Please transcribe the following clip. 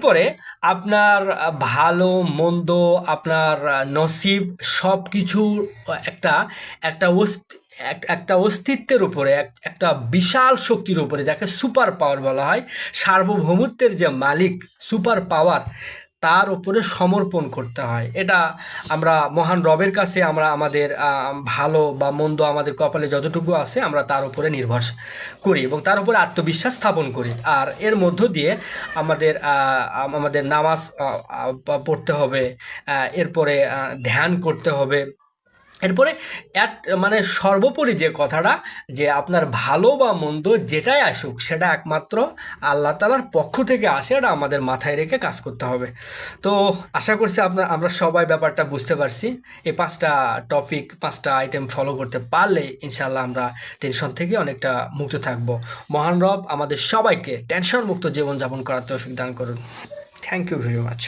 এরপরে আপনার ভালো মন্দ, আপনার নসিব সব কিছু একটা একটা একটা অস্তিত্বের উপরে, একটা বিশাল শক্তির উপরে, যাকে সুপার পাওয়ার বলা হয়, সার্বভৌমত্বের যে মালিক, সুপার পাওয়ার, তার উপরে সমর্পণ করতে হয়। এটা আমরা মহান রবের কাছে আমরা আমাদের ভালো বা মন্দ, আমাদের কপালে যতটুকু আছে আমরা তার উপরে নির্ভর করি এবং তার উপরে আত্মবিশ্বাস স্থাপন করি। আর এর মধ্য দিয়ে আমাদের আমাদের নামাজ পড়তে হবে, এরপরে ধ্যান করতে হবে। এরপরে এক মানে সর্বোপরি যে কথাটা, যে আপনার ভালো বা মন্দ যেটাই আসুক সেটা একমাত্র আল্লাহ তাআলার পক্ষ থেকে আসে, এটা আমাদের মাথায় রেখে কাজ করতে হবে। তো আশা করছি আমরা সবাই ব্যাপারটা বুঝতে পারছি। এই 5টা টপিক, 5টা আইটেম ফলো করতে পারলে ইনশাল্লাহ আমরা টেনশন থেকে অনেকটা মুক্ত থাকব। মহান রব আমাদের সবাইকে টেনশন মুক্ত জীবনযাপন করার তৌফিক দান করুন। Thank you very much.